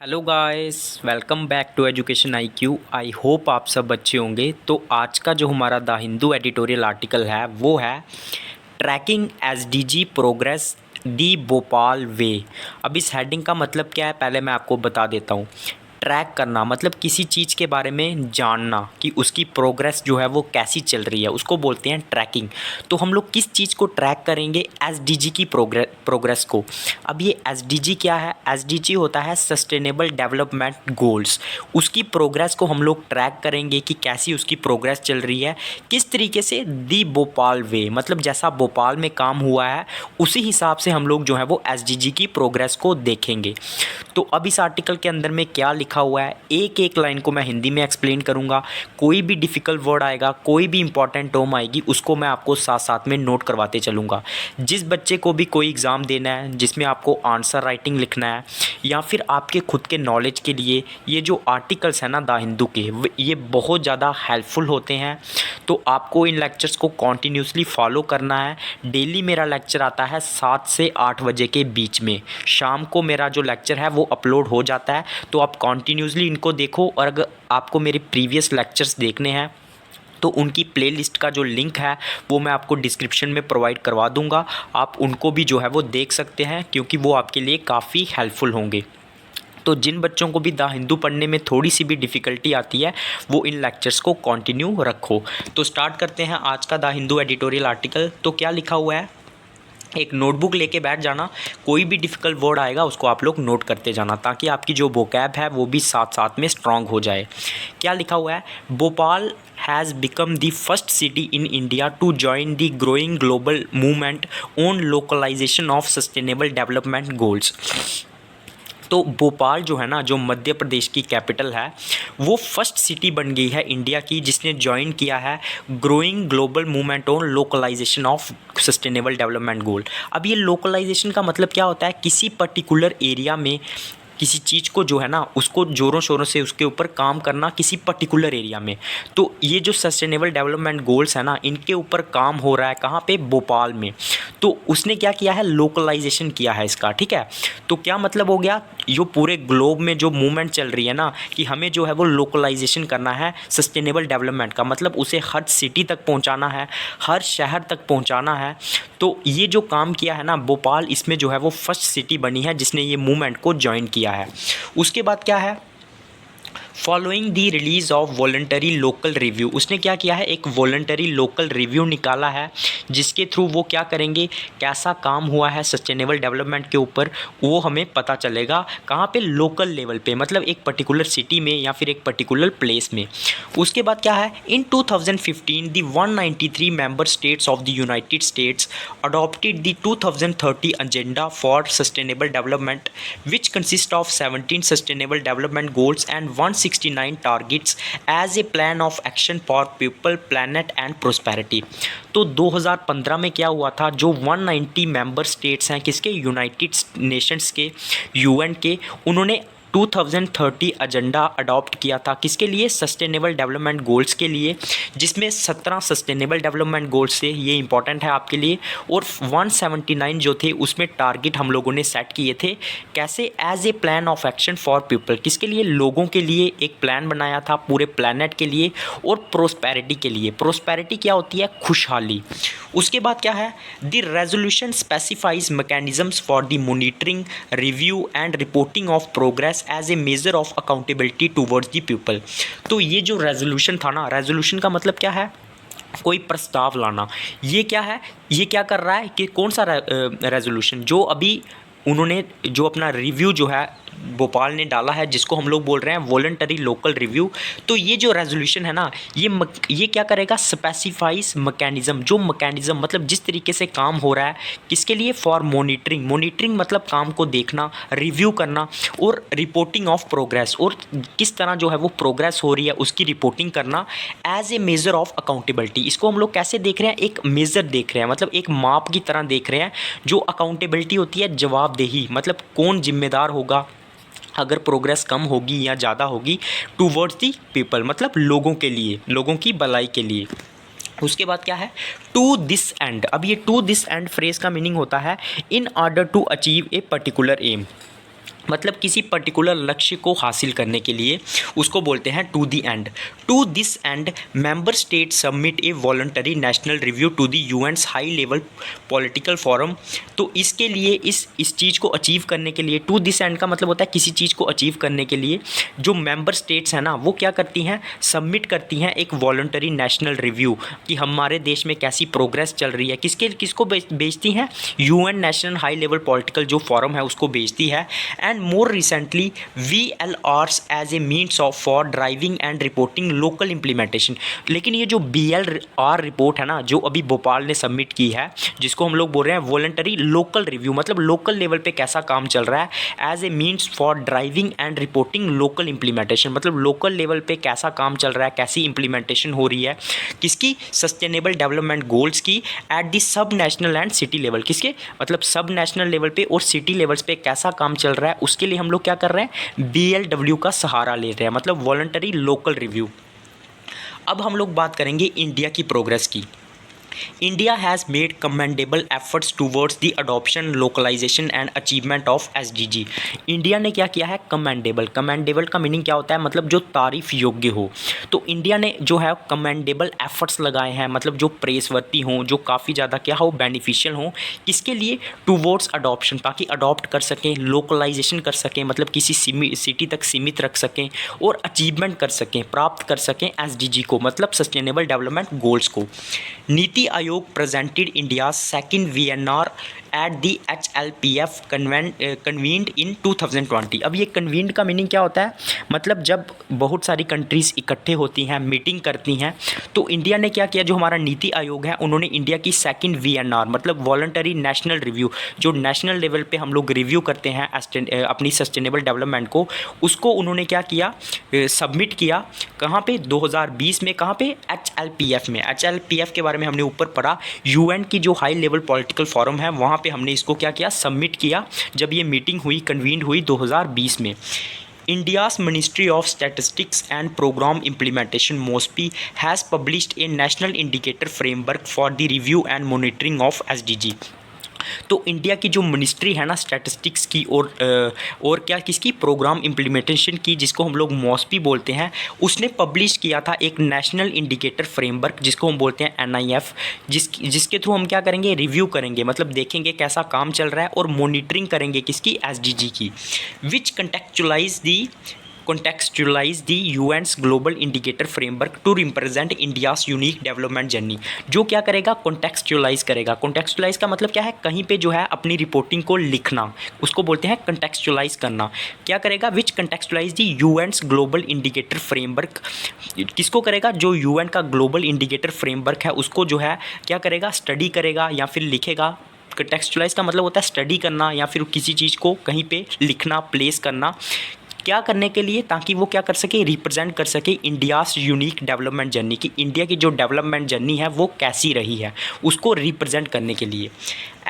Hello guys, welcome back to education IQ। I hope आप सब अच्छे होंगे। तो आज का जो हमारा द हिंदू एडिटोरियल आर्टिकल है वो है ट्रैकिंग SDG प्रोग्रेस दी भोपाल वे। अब इस हेडिंग का मतलब क्या है पहले मैं आपको बता देता हूँ। ट्रैक करना मतलब किसी चीज़ के बारे में जानना कि उसकी प्रोग्रेस जो है वो कैसी चल रही है, उसको बोलते हैं ट्रैकिंग। तो हम लोग किस चीज़ को ट्रैक करेंगे? SDG की प्रोग्रेस को। अब ये SDG क्या है? SDG होता है सस्टेनेबल डेवलपमेंट गोल्स। उसकी प्रोग्रेस को हम लोग ट्रैक करेंगे कि कैसी उसकी प्रोग्रेस चल रही है, किस तरीके से दी भोपाल वे, मतलब जैसा भोपाल में काम हुआ है उसी हिसाब से हम लोग जो है वो SDG की प्रोग्रेस को देखेंगे। तो अब इस आर्टिकल के अंदर में क्या लिखा हुआ है, एक एक लाइन को मैं हिंदी में एक्सप्लेन करूंगा। कोई भी डिफ़िकल्ट वर्ड आएगा, कोई भी इंपॉर्टेंट टर्म आएगी, उसको मैं आपको साथ साथ में नोट करवाते चलूँगा। जिस बच्चे को भी कोई एग्ज़ाम देना है जिसमें आपको आंसर राइटिंग लिखना है या फिर आपके खुद के नॉलेज के लिए ये जो आर्टिकल्स हैं ना द हिंदू के, ये बहुत ज़्यादा हेल्पफुल होते हैं। तो आपको इन लेक्चर्स को कॉन्टीन्यूसली फॉलो करना है। डेली मेरा लेक्चर आता है 7 से 8 बजे के बीच में। शाम को मेरा जो लेक्चर है वो अपलोड हो जाता है, तो आप कॉन्टीन्यूसली इनको देखो। और अगर आपको मेरे प्रीवियस लेक्चर्स देखने हैं तो उनकी प्लेलिस्ट का जो लिंक है वो मैं आपको डिस्क्रिप्शन में प्रोवाइड करवा दूंगा। आप उनको भी जो है वो देख सकते हैं क्योंकि वो आपके लिए काफ़ी हेल्पफुल होंगे। तो जिन बच्चों को भी द हिंदू पढ़ने में थोड़ी सी भी डिफ़िकल्टी आती है वो इन लेक्चर्स को कंटिन्यू रखो। तो स्टार्ट करते हैं आज का द हिंदू एडिटोरियल आर्टिकल। तो क्या लिखा हुआ है, एक नोटबुक लेके बैठ जाना। कोई भी डिफ़िकल्ट वर्ड आएगा उसको आप लोग नोट करते जाना ताकि आपकी जो वोकैब है वो भी साथ साथ में स्ट्रांग हो जाए। क्या लिखा हुआ है, Bhopal has become the first city in India to join the growing global movement on localization of sustainable development goals. तो भोपाल जो है ना, जो मध्य प्रदेश की कैपिटल है, वो फर्स्ट सिटी बन गई है इंडिया की जिसने ज्वाइन किया है growing global movement on localization of sustainable development goal. अब ये लोकलाइजेशन का मतलब क्या होता है, किसी पर्टिकुलर एरिया में किसी चीज़ को जो है ना उसको ज़ोरों शोरों से उसके ऊपर काम करना किसी पर्टिकुलर एरिया में। तो ये जो सस्टेनेबल डेवलपमेंट गोल्स है ना, इनके ऊपर काम हो रहा है कहाँ पे? भोपाल में। तो उसने क्या किया है, लोकलाइजेशन किया है इसका। ठीक है, तो क्या मतलब हो गया, जो पूरे ग्लोब में जो मूवमेंट चल रही है ना कि हमें जो है वो लोकलाइजेशन करना है सस्टेनेबल डेवलपमेंट का, मतलब उसे हर सिटी तक पहुंचाना है, हर शहर तक पहुंचाना है। तो ये जो काम किया है ना भोपाल, इसमें जो है वो फर्स्ट सिटी बनी है जिसने ये मूवमेंट को ज्वाइन किया है। उसके बाद क्या है, following the release of voluntary local review, उसने क्या किया है, एक वॉलंटरी लोकल रिव्यू निकाला है जिसके थ्रू वो क्या करेंगे, कैसा काम हुआ है सस्टेनेबल डेवलपमेंट के ऊपर वो हमें पता चलेगा। कहाँ पे? लोकल लेवल पे, मतलब एक पर्टिकुलर सिटी में या फिर एक पर्टिकुलर प्लेस में। उसके बाद क्या है, in 2015 the 193 member states of the United States adopted the 2030 agenda for sustainable development which consist of 17 sustainable development goals and 169 targets as a plan of action for people, planet and prosperity. तो 2015 में क्या हुआ था, जो 190 member states हैं किसके? United Nations के, UN के, उन्होंने 2030 एजेंडा अडॉप्ट किया था किसके लिए? सस्टेनेबल डेवलपमेंट गोल्स के लिए, जिसमें 17 सस्टेनेबल डेवलपमेंट गोल्स थे, ये इंपॉर्टेंट है आपके लिए। और 179 जो थे उसमें टारगेट हम लोगों ने सेट किए थे। कैसे? As a plan of action for people, किसके लिए? लोगों के लिए एक प्लान बनाया था पूरे प्लैनेट के लिए। और प्रोस्पेरिटी के लिए, प्रोस्पेरिटी क्या होती है? खुशहाली। उसके बाद क्या है, the resolution specifies mechanisms for the monitoring, review and reporting of progress as a measure of accountability towards the people. तो ये जो रेजोल्यूशन था ना, रेजोल्यूशन का मतलब क्या है, कोई प्रस्ताव लाना। ये क्या है, ये क्या कर रहा है कि कौन सा रेजोल्यूशन, जो अभी उन्होंने जो अपना रिव्यू जो है भोपाल ने डाला है जिसको हम लोग बोल रहे हैं वॉलंटरी लोकल रिव्यू। तो ये जो रेजोल्यूशन है ना, ये क्या करेगा, स्पेसिफाइज मैकेनिज्म, जो मैकेनिज्म मतलब जिस तरीके से काम हो रहा है किसके लिए? फॉर मॉनिटरिंग, मॉनिटरिंग मतलब काम को देखना, रिव्यू करना, और रिपोर्टिंग ऑफ प्रोग्रेस, और किस तरह जो है वो प्रोग्रेस हो रही है उसकी रिपोर्टिंग करना, as a measure of accountability. इसको हम लोग कैसे देख रहे हैं, एक मेजर देख रहे हैं, मतलब एक माप की तरह देख रहे हैं। जो अकाउंटेबिलिटी होती है, जवाबदेही, मतलब कौन जिम्मेदार होगा अगर प्रोग्रेस कम होगी या ज़्यादा होगी, टूवर्ड्स दी पीपल, मतलब लोगों के लिए, लोगों की भलाई के लिए। उसके बाद क्या है, टू दिस एंड। अब ये टू दिस एंड फ्रेज का मीनिंग होता है in order to achieve a particular aim. मतलब किसी पर्टिकुलर लक्ष्य को हासिल करने के लिए उसको बोलते हैं to the end. To this end member state submit a voluntary national review to the UN's high level political forum. तो इसके लिए इस चीज़ को अचीव करने के लिए, टू दिस एंड का मतलब होता है किसी चीज़ को अचीव करने के लिए जो मेंबर स्टेट्स हैं ना, वो क्या करती हैं, सबमिट करती हैं एक वॉलंटरी नेशनल रिव्यू कि हमारे देश में कैसी प्रोग्रेस चल रही है। किसको भेजती हैं, UN national high level political जो फोरम है उसको भेजती है। And more recently VLRs as a means of for driving and reporting local implementation. लेकिन ये जो BLR रिपोर्ट है ना, जो अभी भोपाल ने सबमिट की है, जिसको हम लोग बोल रहे हैं वॉलंटरी लोकल रिव्यू, मतलब लोकल लेवल पे कैसा काम चल रहा है, as a means for driving and reporting local implementation, मतलब लोकल लेवल पे कैसा काम चल रहा है, कैसी इम्प्लीमेंटेशन हो रही है, किसकी, सस्टेनेबल डेवलपमेंट गोल्स की एट दी सब नेशनल एंड सिटी लेवल। किसके, मतलब सब नेशनल लेवल पे और सिटी लेवल्स पे कैसा काम चल रहा है, उसके लिए हम लोग क्या कर रहे हैं, BLW का सहारा ले रहे हैं, मतलब वॉलंटरी लोकल रिव्यू। अब हम लोग बात करेंगे इंडिया की प्रोग्रेस की। India has made commendable efforts towards the adoption, localization and achievement of SDG। India ने क्या किया है, कमेंडेबल। कमेंडेबल का मीनिंग क्या होता है, मतलब जो तारीफ योग्य हो। तो इंडिया ने जो है कमेंडेबल एफर्ट्स लगाए हैं, मतलब जो प्रेसवर्ती हों, जो काफ़ी ज़्यादा क्या हो, बेनिफिशियल हों, किसके लिए, टूवर्ड्स अडॉप्शन, ताकि अडॉप्ट कर सकें, लोकलाइजेशन कर सकें, मतलब किसी सिटी तक सीमित रख सकें, और अचीवमेंट कर सकें, प्राप्त कर सकें SDG को, मतलब सस्टेनेबल डेवलपमेंट गोल्स को। NITI Aayog presented India's second VNR at the HLPF convened in 2020। अब ये कन्वीन्ड का मीनिंग क्या होता है, मतलब जब बहुत सारी कंट्रीज़ इकट्ठे होती हैं, मीटिंग करती हैं, तो इंडिया ने क्या किया, जो हमारा नीति आयोग है उन्होंने इंडिया की सेकंड VNR मतलब वॉलंटरी नेशनल रिव्यू, जो नेशनल लेवल पे हम लोग रिव्यू करते हैं अपनी सस्टेनेबल डेवलपमेंट को, उसको उन्होंने क्या किया, सबमिट किया। कहाँ पे, 2020 में। कहाँ पे, HLPF में। HLPF के बारे में हमने ऊपर पढ़ा, UN की जो हाई लेवल पॉलिटिकल फोरम है, वहाँ पे हमने इसको क्या किया, सबमिट किया, जब ये मीटिंग हुई, कन्वीन्ड हुई 2020 में। India's Ministry of Statistics and Program Implementation MOSPI has published a national indicator framework for the review and monitoring of SDG। तो इंडिया की जो मिनिस्ट्री है ना स्टैटिस्टिक्स की और क्या, किसकी, प्रोग्राम इम्प्लीमेंटेशन की, जिसको हम लोग मॉस्पी बोलते हैं, उसने पब्लिश किया था एक नेशनल इंडिकेटर फ्रेमवर्क, जिसको हम बोलते हैं NIF, जिसके थ्रू हम क्या करेंगे, रिव्यू करेंगे, मतलब देखेंगे कैसा काम चल रहा है, और मॉनिटरिंग करेंगे किसकी, SDG की, विच contextualize the UN's global indicator framework to represent India's unique development journey। जो क्या करेगा, contextualize करेगा। contextualize का मतलब क्या है, कहीं पे जो है अपनी रिपोर्टिंग को लिखना, उसको बोलते हैं contextualize करना। क्या करेगा, which contextualize the UN's global indicator framework, किसको करेगा, जो UN का ग्लोबल इंडिकेटर फ्रेमवर्क है उसको जो है क्या करेगा, स्टडी करेगा या फिर लिखेगा। contextualize का मतलब होता है स्टडी करना या फिर किसी चीज़ को कहीं पे लिखना, प्लेस करना, क्या करने के लिए, ताकि वो क्या कर सके, रिप्रेजेंट कर सके इंडियाज़ यूनिक डेवलपमेंट जर्नी की, इंडिया की जो डेवलपमेंट जर्नी है वो कैसी रही है, उसको रिप्रेजेंट करने के लिए।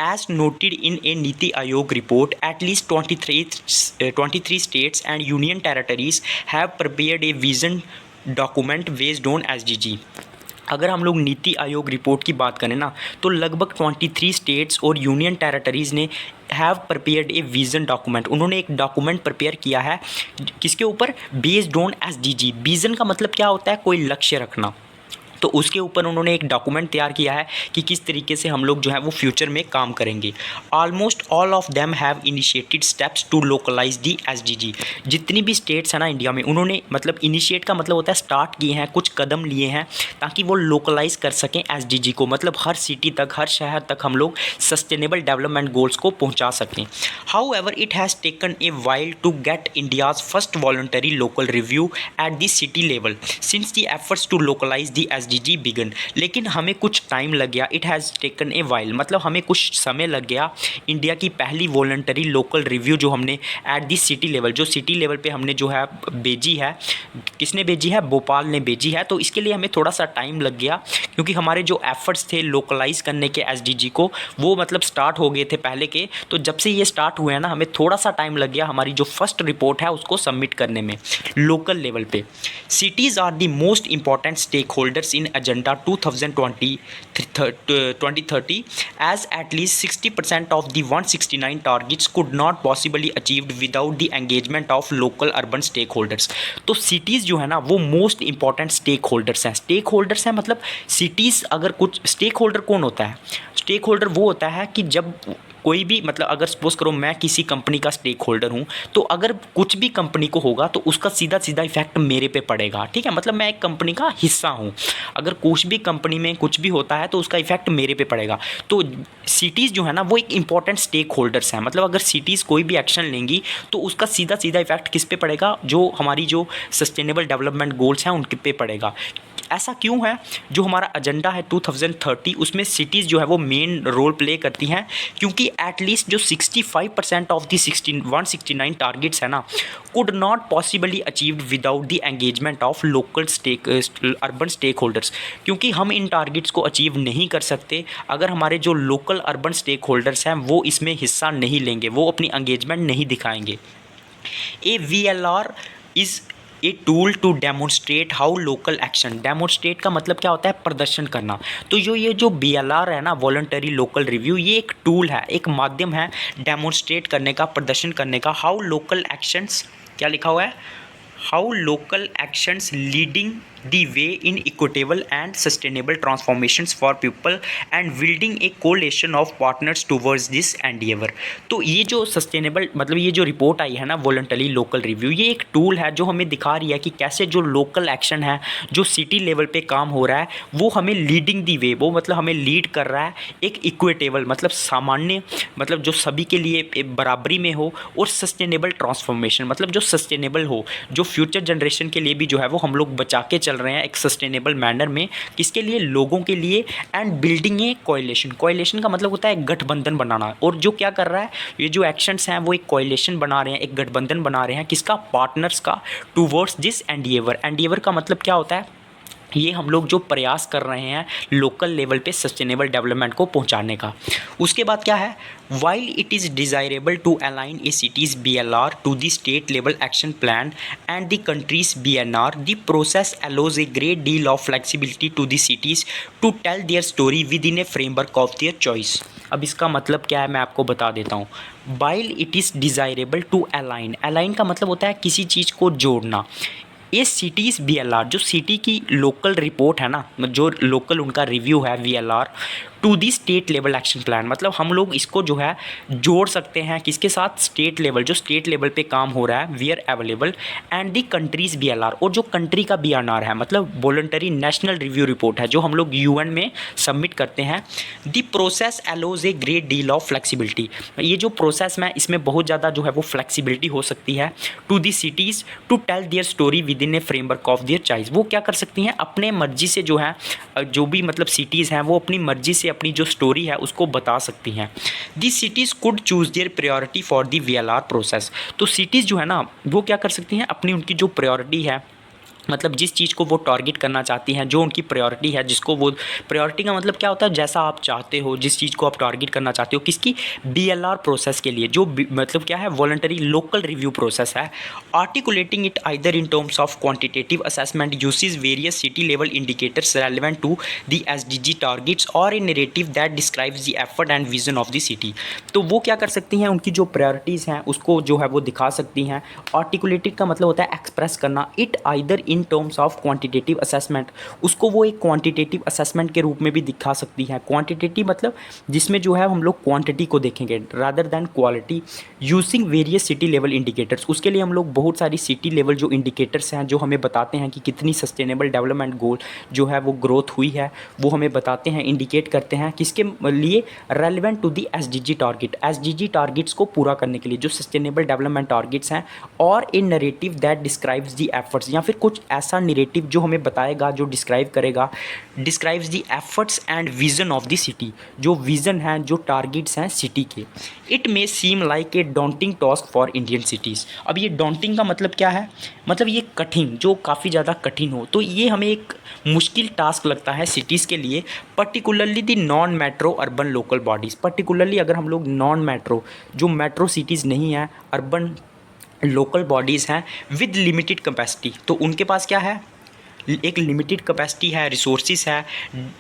As noted in A NITI Aayog report, at least 23 states and union territories have prepared a vision document based on SDG। अगर हम लोग नीति आयोग रिपोर्ट की बात करें ना, तो लगभग 23 स्टेट्स और यूनियन टेरिटरीज़ ने have prepared A vision document, उन्होंने एक डॉक्यूमेंट प्रिपेयर किया है, किसके ऊपर, बेस्ड ऑन SDG। विज़न का मतलब क्या होता है, कोई लक्ष्य रखना, तो उसके ऊपर उन्होंने एक डॉक्यूमेंट तैयार किया है कि किस तरीके से हम लोग जो है वो फ्यूचर में काम करेंगे। Almost all of them have initiated steps to localize the SDG। जितनी भी स्टेट्स हैं ना इंडिया में, उन्होंने मतलब इनिशिएट का मतलब होता है स्टार्ट किए हैं, कुछ कदम लिए हैं ताकि वो लोकलाइज कर सकें SDG को, मतलब हर सिटी तक, हर शहर तक हम लोग सस्टेनेबल डेवलपमेंट गोल्स को पहुँचा सकें। However it has taken a while to get India's first voluntary local review at the city level since the efforts to localize the SDG began. लेकिन हमें कुछ टाइम लग गया, it has taken a while, मतलब हमें कुछ समय लग गया इंडिया की पहली वॉलंटरी लोकल रिव्यू जो हमने एट दी सिटी लेवल, जो सिटी लेवल पे हमने जो है भेजी है, किसने भेजी है, भोपाल ने भेजी है। तो इसके लिए हमें थोड़ा सा टाइम लग गया, क्योंकि हमारे जो एफर्ट्स थे लोकलाइज करने के SDG को, वो मतलब स्टार्ट हो गए थे पहले के। तो जब से ये स्टार्ट हुए हैं ना, हमें थोड़ा सा टाइम लग गया हमारी जो फर्स्ट रिपोर्ट है उसको सबमिट करने में लोकल लेवल पे। Cities are the most important stakeholders in in agenda 2030 as at least 60% of the 169 targets could not possibly achieved without the engagement of local urban stakeholders। तो cities जो है ना वो most important stake holders हैं। Stake holders हैं मतलब cities, अगर कुछ स्टेक होल्डर कौन होता है? स्टेक होल्डर वो होता है कि जब कोई भी मतलब अगर सपोज करो मैं किसी कंपनी का स्टेक होल्डर हूँ, तो अगर कुछ भी कंपनी को होगा तो उसका सीधा सीधा इफेक्ट मेरे पे पड़ेगा, ठीक है। मतलब मैं एक कंपनी का हिस्सा हूँ, अगर कुछ भी कंपनी में कुछ भी होता है तो उसका इफेक्ट मेरे पे पड़ेगा। तो सिटीज़ जो है ना वो एक इंपॉर्टेंट स्टेक होल्डर्स हैं। मतलब अगर सिटीज़ कोई भी एक्शन लेंगी तो उसका सीधा सीधा इफेक्ट किस पे पड़ेगा? जो हमारी जो सस्टेनेबल डेवलपमेंट गोल्स हैं उनके पे पड़ेगा। ऐसा क्यों है? जो हमारा एजेंडा है 2030 उसमें सिटीज़ जो है वो मेन रोल प्ले करती हैं, क्योंकि एटलीस्ट जो 65% ऑफ दी 169 टारगेट्स है ना could not possibly achieved without the engagement of local urban stakeholders. क्योंकि हम इन टारगेट्स को अचीव नहीं कर सकते अगर हमारे जो लोकल अर्बन स्टेक होल्डर्स हैं वो इसमें हिस्सा नहीं लेंगे, वो अपनी एंगेजमेंट नहीं दिखाएंगे। A VLR is a tool to demonstrate how local action. Demonstrate का मतलब क्या होता है? प्रदर्शन करना। तो ये जो BLR है ना, वॉलंटरी लोकल रिव्यू, ये एक टूल है, एक माध्यम है डेमोन्स्ट्रेट करने का, प्रदर्शन करने का। हाउ लोकल एक्शंस, क्या लिखा हुआ है? How local actions leading the way in equitable and sustainable transformations for people and building a coalition of partners towards this endeavour. तो ये जो सस्टेनेबल मतलब ये जो रिपोर्ट आई है ना वॉलंटरी लोकल रिव्यू, ये एक टूल है जो हमें दिखा रही है कि कैसे जो लोकल एक्शन है, जो सिटी लेवल पे काम हो रहा है, वो हमें लीडिंग दी वे, वो मतलब हमें लीड कर रहा है एक इक्विटेबल मतलब सामान्य, मतलब जो सभी के लिए बराबरी में हो, और सस्टेनेबल ट्रांसफॉर्मेशन मतलब जो सस्टेनेबल हो, जो फ्यूचर जनरेशन के लिए भी जो है वो हम लोग बचा के चल रहे हैं एक सस्टेनेबल मैनर में। किसके लिए? लोगों के लिए। And building A coalition. Coalition का मतलब होता है एक गठबंधन बनाना। और जो क्या कर रहा है, ये जो एक्शंस हैं वो एक कोएलिशन बना रहे हैं, एक गठबंधन बना रहे हैं। किसका? पार्टनर्स का। Towards this एंडिएवर। एंडिएवर का मतलब क्या होता है? ये हम लोग जो प्रयास कर रहे हैं लोकल लेवल पे सस्टेनेबल डेवलपमेंट को पहुंचाने का। उसके बाद क्या है? While it is desirable to align a cities BLR to the state level action plan and the countries BNR, the process allows a great deal of flexibility to the cities to tell their story within a framework of their choice. अब इसका मतलब क्या है मैं आपको बता देता हूँ। While it is desirable to align, align का मतलब होता है किसी चीज़ को जोड़ना। ये सिटीज़ BLR, जो सिटी की लोकल रिपोर्ट है ना, जो लोकल उनका रिव्यू है VLR to the state level action plan, मतलब हम लोग इसको जो है जोड़ सकते हैं किसके साथ? स्टेट लेवल, जो स्टेट लेवल पे काम हो रहा है, we are available, and the countries BLR, और जो कंट्री का BNR है मतलब वॉलंटरी नेशनल रिव्यू रिपोर्ट है जो हम लोग UN में सबमिट करते हैं। The process allows a great deal of flexibility, ये जो प्रोसेस में इसमें बहुत ज़्यादा जो है वो फ्लेक्सिबिलिटी हो सकती है। To the cities to tell their story within a framework of their choice, वो क्या कर सकती हैं? अपने मर्जी से जो है, जो भी मतलब सिटीज़ हैं वो अपनी मर्जी से अपनी जो स्टोरी है उसको बता सकती हैं। The cities could choose their priority for the VLR process. तो सिटीज़ जो है ना वो क्या कर सकती हैं? अपनी उनकी जो प्रायोरिटी है, मतलब जिस चीज़ को वो टारगेट करना चाहती हैं, जो उनकी प्रायोरिटी है, जिसको वो प्रायोरिटी का मतलब क्या होता है? जैसा आप चाहते हो, जिस चीज़ को आप टारगेट करना चाहते हो, किसकी? BLR प्रोसेस के लिए, जो मतलब क्या है? वॉलंटरी लोकल रिव्यू प्रोसेस है। Articulating it either in terms of quantitative assessment uses various city level indicators relevant to the SDG targets और a narrative that describes the effort and vision of the city. तो वो क्या कर सकती हैं? उनकी जो प्रायोरिटीज़ हैं उसको जो है वो दिखा सकती हैं। आर्टिकुलेटेड का मतलब होता है एक्सप्रेस करना। It either in terms of quantitative assessment, उसको वो एक क्वांटिटेटिव असेसमेंट के रूप में भी दिखा सकती है। क्वांटिटेटिव मतलब जिसमें जो है हम लोग क्वांटिटी को देखेंगे rather than quality, using various city level indicators. उसके लिए हम लोग बहुत सारी सिटी लेवल जो इंडिकेटर्स हैं जो हमें बताते हैं कि कितनी सस्टेनेबल डेवलपमेंट गोल जो है वो ग्रोथ हुई है, वो हमें बताते हैं, इंडिकेट करते हैं किसके लिए? Relevant to the SDG target, SDG targets को पूरा करने के लिए जो सस्टेनेबल डेवलपमेंट टारगेट्स हैं। और a narrative that describes the efforts, या फिर कुछ ऐसा नैरेटिव जो हमें बताएगा, जो डिस्क्राइब करेगा, describes the efforts and vision of the city, जो विजन है, जो टारगेट्स हैं सिटी के। It may seem like a daunting task for Indian cities. अब ये डॉन्टिंग का मतलब क्या है? मतलब ये कठिन, जो काफ़ी ज़्यादा कठिन हो, तो ये हमें एक मुश्किल टास्क लगता है सिटीज़ के लिए, particularly the non metro urban local bodies. Particularly अगर हम लोग नॉन मेट्रो, जो मेट्रो सिटीज़ नहीं हैं, अर्बन लोकल बॉडीज़ हैं विद लिमिटेड कैपेसिटी, तो उनके पास क्या है? एक लिमिटेड कैपेसिटी है, रिसोर्सिस है,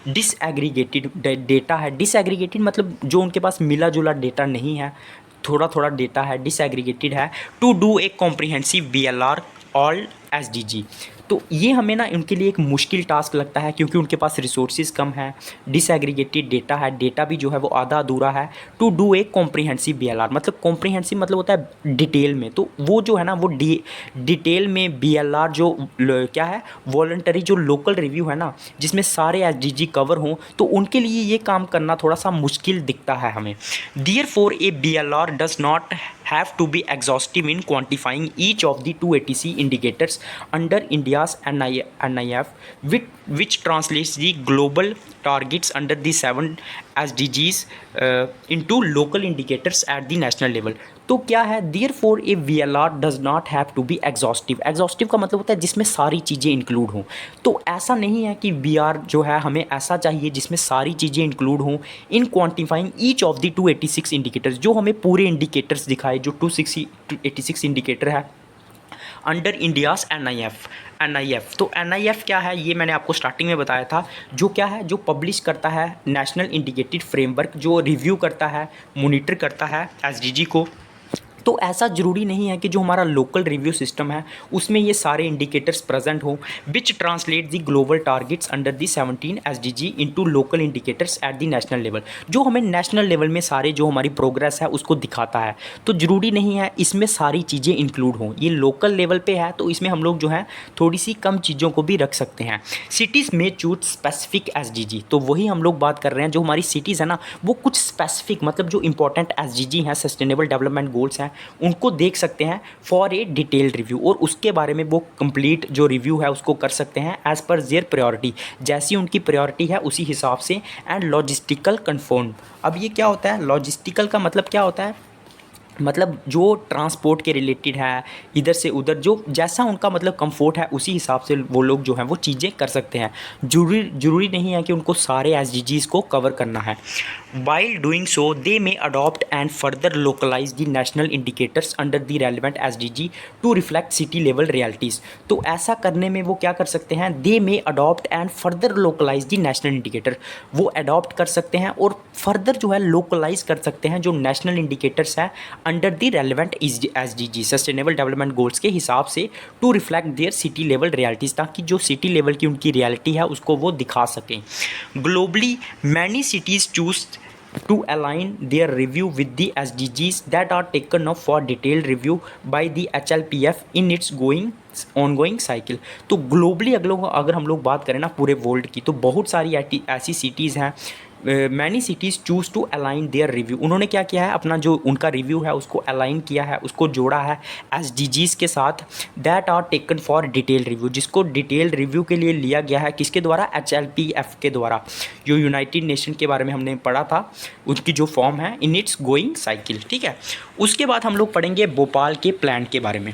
डिसएग्रीगेटेड डेटा है। डिसएग्रीगेटेड मतलब जो उनके पास मिला जुला डेटा नहीं है, थोड़ा थोड़ा डेटा है, डिसएग्रीगेटेड है। To do a comprehensive VLR all SDG. तो ये हमें ना उनके लिए एक मुश्किल टास्क लगता है, क्योंकि उनके पास रिसोर्सेज कम है, डिसएग्रीगेटेड डेटा है, डेटा भी जो है वो आधा अधूरा है। To do a comprehensive BLR मतलब कॉम्प्रिहेंसिव मतलब होता है डिटेल में, तो वो जो है ना वो डिटेल में बीएलआर जो क्या है, वॉलंटरी जो लोकल रिव्यू है ना, जिसमें सारे एसडीजी कवर हों, तो उनके लिए ये काम करना थोड़ा सा मुश्किल दिखता है हमें। Therefore A BLR does not have to be exhaustive in quantifying each of the 280C indicators under India's NIF, which translates the global targets under the 7 SDGs into local indicators at the national level। तो क्या है, therefore a VLR does not have to be exhaustive। exhaustive का मतलब होता है जिसमें सारी चीज़ें इंक्लूड हों। तो ऐसा नहीं है कि VR जो है हमें ऐसा चाहिए जिसमें सारी चीज़ें इंक्लूड हों इन क्वान्टिफाइंग ईच ऑफ द 286 इंडिकेटर्स, जो हमें पूरे इंडिकेटर्स दिखाए, जो 286 इंडिकेटर है अंडर इंडियाज़ NIF। तो NIF क्या है, ये मैंने आपको स्टार्टिंग में बताया था। जो क्या है, जो पब्लिश करता है नेशनल इंडिकेटेड फ्रेमवर्क, जो रिव्यू करता है, मॉनिटर करता है एसडीजी को। तो ऐसा ज़रूरी नहीं है कि जो हमारा लोकल रिव्यू सिस्टम है उसमें ये सारे इंडिकेटर्स प्रेजेंट हो, which translate the global targets under the 17 SDG into local indicators at the national level, जो हमें नेशनल लेवल में सारे जो हमारी प्रोग्रेस है उसको दिखाता है। तो ज़रूरी नहीं है इसमें सारी चीज़ें इंक्लूड हों, ये लोकल लेवल पे है तो इसमें हम लोग जो है थोड़ी सी कम चीज़ों को भी रख सकते हैं। सिटीज़ में चूज स्पेसिफिक एसडीजी, तो वही हम लोग बात कर रहे हैं, जो हमारी सिटीज़ है ना वो कुछ स्पेसिफिक मतलब जो इंपॉर्टेंट एसडीजी हैं, सस्टेनेबल डेवलपमेंट गोल्स हैं, उनको देख सकते हैं फॉर ए डिटेल्ड रिव्यू, और उसके बारे में वो कंप्लीट जो रिव्यू है उसको कर सकते हैं एज़ पर देयर प्रायोरिटी, जैसी उनकी प्रायोरिटी है उसी हिसाब से। एंड लॉजिस्टिकल कन्फर्म, अब ये क्या होता है, लॉजिस्टिकल का मतलब क्या होता है, मतलब जो ट्रांसपोर्ट के रिलेटेड है, इधर से उधर जो जैसा उनका मतलब कंफर्ट है उसी हिसाब से वो लोग जो हैं वो चीज़ें कर सकते हैं। ज़रूरी नहीं है कि उनको सारे एसडीजीज़ को कवर करना है। While doing so they may adopt and further localise the national indicators under the relevant SDG to reflect city level realities. तो ऐसा करने में वो क्या कर सकते हैं, they may adopt and further localise the national indicator, वो अडॉप्ट कर सकते हैं और फर्दर जो है लोकलाइज कर सकते हैं जो नेशनल इंडिकेटर्स हैं under the relevant SDG sustainable development goals के हिसाब से, to reflect their city level realities, ताकि जो सिटी लेवल की उनकी रियलिटी है उसको वो दिखा सकें। Globally many cities choose to align their review with the SDGs that are taken up for detailed review by the HLPF in its ongoing cycle। तो ग्लोबली अगर हम लोग बात करें ना पूरे वर्ल्ड की, तो बहुत सारी ऐसी सिटीज़ हैं, many cities choose to align their review, उन्होंने क्या किया है, अपना जो उनका रिव्यू है उसको अलाइन किया है, उसको जोड़ा है एसडीजीज़ के साथ, that are taken for detail review, जिसको डिटेल रिव्यू के लिए लिया गया है, किसके द्वारा, HLPF के द्वारा, जो यूनाइटेड नेशन के बारे में हमने पढ़ा था, उनकी जो फॉर्म है इन इट्स गोइंग साइकिल। ठीक है, उसके बाद हम लोग पढ़ेंगे भोपाल के प्लान के बारे में।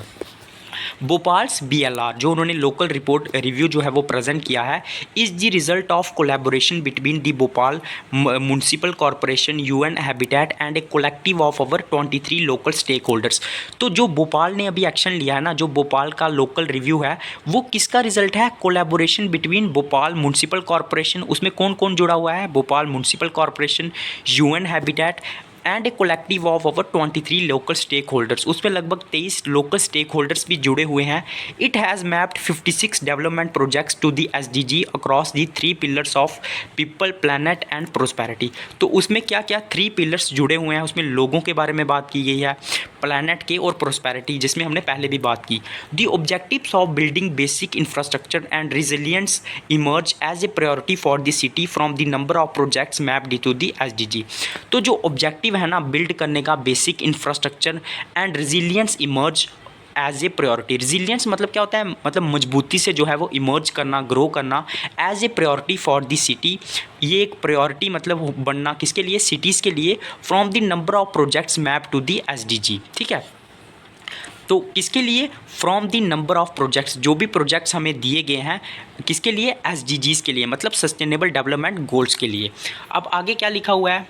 भोपाल्स बीएलआर जो उन्होंने लोकल रिपोर्ट रिव्यू जो है वो प्रेजेंट किया है, is the result of collaboration between the Bhopal municipal corporation, UN habitat and a collective of our 23 local stakeholders. तो जो भोपाल ने अभी एक्शन लिया है ना, जो भोपाल का लोकल रिव्यू है वो किसका रिजल्ट है, collaboration between Bhopal municipal corporation, उसमें कौन कौन जुड़ा हुआ है, Bhopal municipal corporation, UN habitat and a collective of over 23 local stakeholders, उसमें लगभग 23 लोकल स्टेक होल्डर्स भी जुड़े हुए हैं। It has mapped 56 development projects to the SDG across the 3 pillars of people, planet and prosperity. तो उसमें क्या क्या 3 पिलर्स जुड़े हुए हैं, उसमें लोगों के बारे में बात की गई है, प्लानट के और प्रोस्पेरिटी जिसमें हमने पहले भी बात की। The objectives of building basic infrastructure and resilience emerge as a priority for the city from the number of projects mapped to the SDG. तो जो ऑब्जेक्टिव है ना बिल्ड करने का, basic infrastructure and resilience emerge as a priority. Resilience मतलब क्या होता है, मतलब मजबूती से जो है वो इमर्ज करना, ग्रो करना, as a priority for the city, ये एक प्रायोरिटी मतलब बनना किसके लिए, सिटीज़ के लिए, from the number of projects map to the SDG. ठीक है, तो किसके लिए, from the number of projects, जो भी प्रोजेक्ट्स हमें दिए गए हैं किसके लिए, एसडीजीज़ के लिए, मतलब सस्टेनेबल डेवलपमेंट गोल्स के लिए। अब आगे क्या लिखा हुआ है,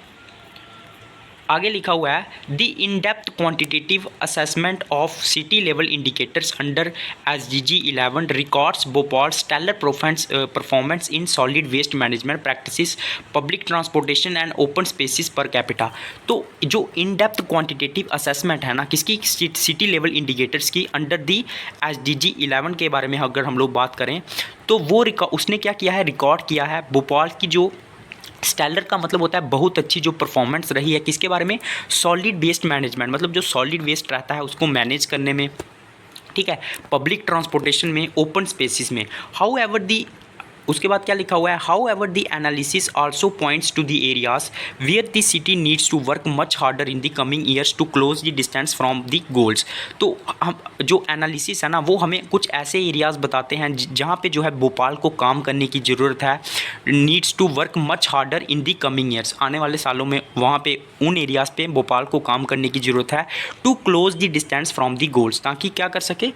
आगे लिखा हुआ है the in depth quantitative assessment of city level indicators under SDG 11 records Bhopal stellar performance in solid waste management practices public transportation and open spaces per capita. तो जो इन डेप्थ क्वांटिटेटिव असेसमेंट है ना किसकी, सिटी लेवल इंडिकेटर्स की under the SDG 11 के बारे में अगर हम लोग बात करें तो वो उसने क्या किया है, रिकॉर्ड किया है भोपाल की जो स्टेलर का मतलब होता है बहुत अच्छी जो परफॉर्मेंस रही है किसके बारे में, सॉलिड वेस्ट मैनेजमेंट, मतलब जो सॉलिड वेस्ट रहता है उसको मैनेज करने में, ठीक है, पब्लिक ट्रांसपोर्टेशन में, ओपन स्पेसिस में। हाउ एवर दी, उसके बाद क्या लिखा हुआ है, however the analysis also points to the areas where the city needs to work much harder in the coming years to close the distance from the goals. तो हम जो analysis है ना वो हमें कुछ ऐसे एरियाज बताते हैं जहाँ पे जो है भोपाल को काम करने की ज़रूरत है, needs to work much harder in the coming years, आने वाले सालों में वहाँ पे उन एरियाज़ पे भोपाल को काम करने की ज़रूरत है, to close the distance from the goals, ताकि क्या कर सके,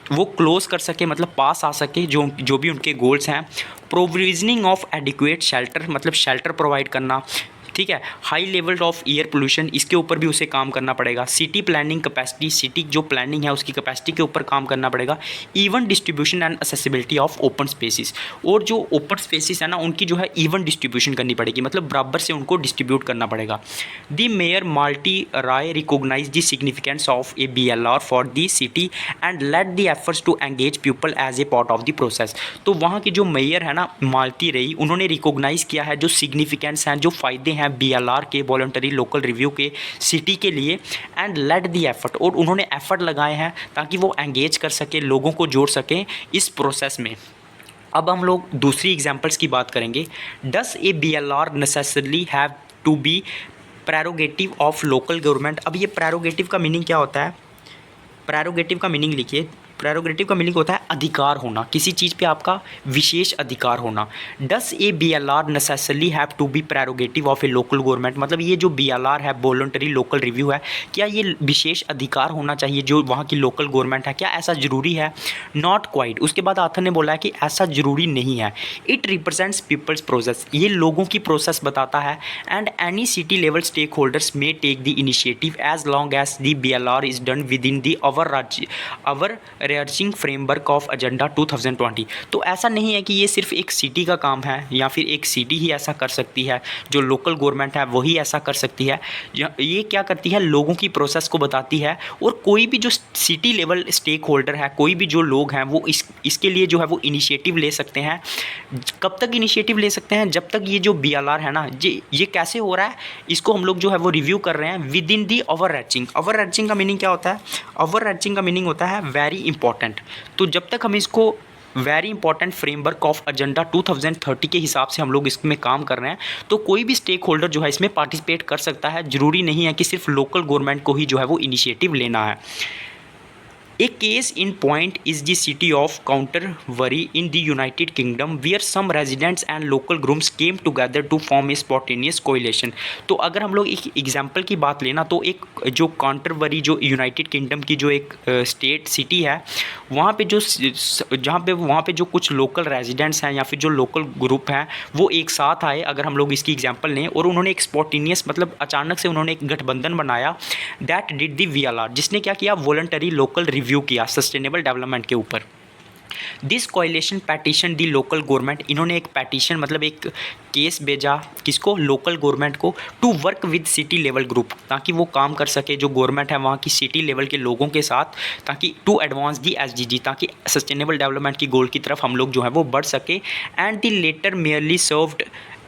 वो क्लोज कर सके, मतलब पास आ सके जो भी उनके गोल्स हैं। प्रोविजनिंग ऑफ एडिक्वेट शेल्टर, मतलब शेल्टर प्रोवाइड करना, ठीक है, high level of air pollution, इसके ऊपर भी उसे काम करना पड़ेगा। सिटी प्लानिंग कैपेसिटी, सिटी जो प्लानिंग है उसकी कैपेसिटी के ऊपर काम करना पड़ेगा। Even distribution and accessibility of open spaces, और जो ओपन स्पेसिस है ना उनकी जो है इवन डिस्ट्रीब्यूशन करनी पड़ेगी, मतलब बराबर से उनको डिस्ट्रीब्यूट करना पड़ेगा। The mayor Malti Rai recognise the significance of a BLR for the city and let the efforts to engage people as a part of the process. तो वहाँ की जो मेयर है ना माल्टी राय, उन्होंने रिकोगनाइज किया है जो सिग्निफिकेंस हैं, जो फ़ायदे हैं BLR के, वॉलंटरी लोकल रिव्यू के सिटी के लिए, एंड लेट दी एफर्ट, और उन्होंने एफर्ट लगाए हैं ताकि वो एंगेज कर सके, लोगों को जोड़ सकें इस प्रोसेस में। अब हम लोग दूसरी एग्जांपल्स की बात करेंगे। Does a BLR necessarily have to be prerogative of local government. अब ये प्रेरोगेटिव का मीनिंग क्या होता है, प्रेरोगेटिव का मीनिंग लिखिए। प्रेरोगेटिव का मीनिंग होता है अधिकार होना, किसी चीज़ पे आपका विशेष अधिकार होना। Does a BLR necessarily have to be prerogative of a local government, मतलब ये जो BLR है, वॉलंटरी लोकल रिव्यू है, क्या ये विशेष अधिकार होना चाहिए जो वहाँ की लोकल गवर्नमेंट है, क्या ऐसा ज़रूरी है? Not quite. उसके बाद आथर ने बोला है कि ऐसा ज़रूरी नहीं है। इट रिप्रेजेंट्स पीपल्स प्रोसेस, ये लोगों की प्रोसेस बताता है। And any city level stakeholders may take the initiative as long as the BLR is done within the our researching framework of agenda 2020। तो ऐसा नहीं है कि ये सिर्फ एक सिटी का काम है या फिर एक सिटी ही ऐसा कर सकती है, जो लोकल गवर्नमेंट है वही ऐसा कर सकती है। ये क्या करती है, लोगों की प्रोसेस को बताती है। और कोई भी जो सिटी लेवल स्टेक होल्डर है, कोई भी जो लोग हैं वो इसके लिए जो है वो इनिशिएटिव ले सकते हैं। कब तक इनिशिएटिव ले सकते हैं, जब तक ये जो BLR है ना, ये कैसे हो रहा है, इसको हम लोग जो है वो रिव्यू कर रहे हैं with in the overarching. Overarching का मीनिंग क्या होता है, ओवरआर्चिंग का मीनिंग होता है वेरी इंपॉर्टेंट। तो जब तक हम इसको very important framework of agenda 2030 के हिसाब से हम लोग इसमें काम कर रहे हैं, तो कोई भी स्टेक होल्डर जो है इसमें पार्टिसिपेट कर सकता है। ज़रूरी नहीं है कि सिर्फ लोकल गवर्नमेंट को ही जो है वो इनिशिएटिव लेना है। A case in point is the city of Canterbury in the United Kingdom, where some residents and local groups came together to form a spontaneous coalition। तो अगर हम लोग एक एग्जांपल की बात लेना तो एक जो कैंटरबरी जो यूनाइटेड किंगडम की जो एक स्टेट सिटी है, वहाँ पे जो कुछ लोकल रेजिडेंट्स हैं या फिर जो लोकल ग्रुप हैं वो एक साथ आए, अगर हम लोग इसकी एग्जांपल लें, और उन्होंने एक स्पॉन्टेनियस मतलब अचानक से उन्होंने एक गठबंधन बनाया, दैट डिड द VLR, जिसने क्या किया, वॉलंटरी लोकल रिव्यू किया सस्टेनेबल डेवलपमेंट के ऊपर। This coalition petition the local government, इन्होंने एक पैटिशन मतलब एक केस भेजा किसको, लोकल गवर्नमेंट को, to work with city level group, ताकि वो काम कर सके जो गवर्नमेंट है वहाँ की सिटी लेवल के लोगों के साथ, ताकि टू एडवांस दी SDG, ताकि सस्टेनेबल डेवलपमेंट की गोल की तरफ हम लोग जो है वो बढ़ सके। And the latter merely served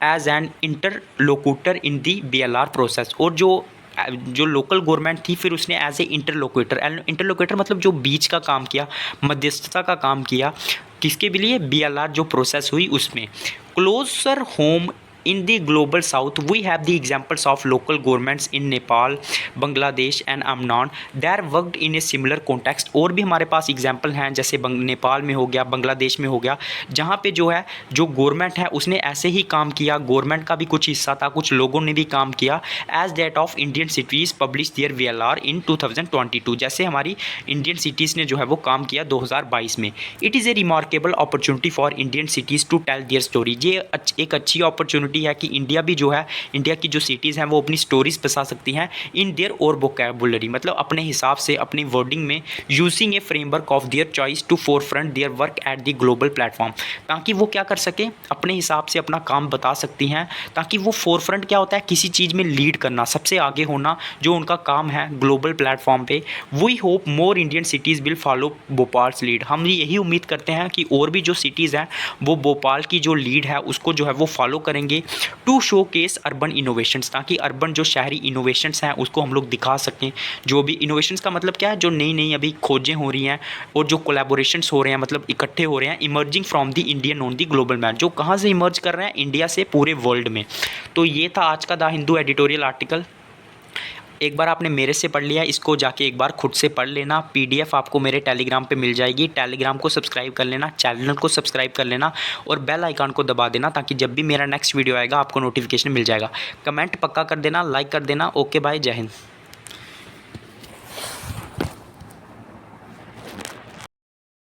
as an interlocutor in the BLR process, और जो लोकल गवर्नमेंट थी फिर उसने एज ए इंटरलोक्यूटर मतलब जो बीच का काम किया, मध्यस्थता का काम किया, किसके भी लिए, BLR जो प्रोसेस हुई उसमें। Closer home in the global south we have the examples of local governments in Nepal, Bangladesh and Amman that worked in a similar context। और भी हमारे पास एग्जाम्पल हैं, जैसे नेपाल में हो गया, बांग्लादेश में हो गया, जहाँ पे जो है जो गवर्नमेंट है उसने ऐसे ही काम किया, गवर्नमेंट का भी कुछ हिस्सा था, कुछ लोगों ने भी काम किया। As date of Indian cities publish their VLR in 2022, जैसे हमारी इंडियन सिटीज़ ने जो है वो काम किया 2022 में। It is a remarkable opportunity for Indian cities to tell their story, ये एक अच्छी अपॉर्चुनिटी अपॉर्चुनिटी है कि इंडिया भी जो है, इंडिया की जो सिटीज़ हैं वो अपनी स्टोरीज बसा सकती हैं इन देयर और वोकैबुलरी, मतलब अपने हिसाब से अपनी वर्डिंग में, using a framework of their choice to forefront their work at the global platform, ताकि वो क्या कर सके, अपने हिसाब से अपना काम बता सकती हैं, ताकि वो फोरफ्रंट क्या होता है, किसी चीज़ में लीड करना, सबसे आगे होना, जो उनका काम है ग्लोबल प्लेटफॉर्म पे। We hope more Indian cities will follow Bhopal's lead. हम यही उम्मीद करते हैं कि और भी जो सिटीज़ हैं वो भोपाल की जो लीड है उसको जो है वो फॉलो करेंगे, to showcase urban innovations, ताकि अर्बन जो शहरी इनोवेशंस हैं उसको हम लोग दिखा सकें। जो भी इनोवेशंस का मतलब क्या है, जो नई नई अभी खोजें हो रही हैं और जो कोलैबोरेशंस हो रहे हैं, मतलब इकट्ठे हो रहे हैं, emerging from the Indian on the global map, जो कहाँ से इमर्ज कर रहे हैं, इंडिया से पूरे वर्ल्ड में। तो ये था आज का द हिंदू एडिटोरियल आर्टिकल। एक बार आपने मेरे से पढ़ लिया, इसको जाके एक बार खुद से पढ़ लेना। पीडीएफ आपको मेरे टेलीग्राम पे मिल जाएगी, टेलीग्राम को सब्सक्राइब कर लेना, चैनल को सब्सक्राइब कर लेना और बेल आइकन को दबा देना, ताकि जब भी मेरा नेक्स्ट वीडियो आएगा आपको नोटिफिकेशन मिल जाएगा। कमेंट पक्का कर देना, लाइक कर देना। ओके बाय, जय हिंद।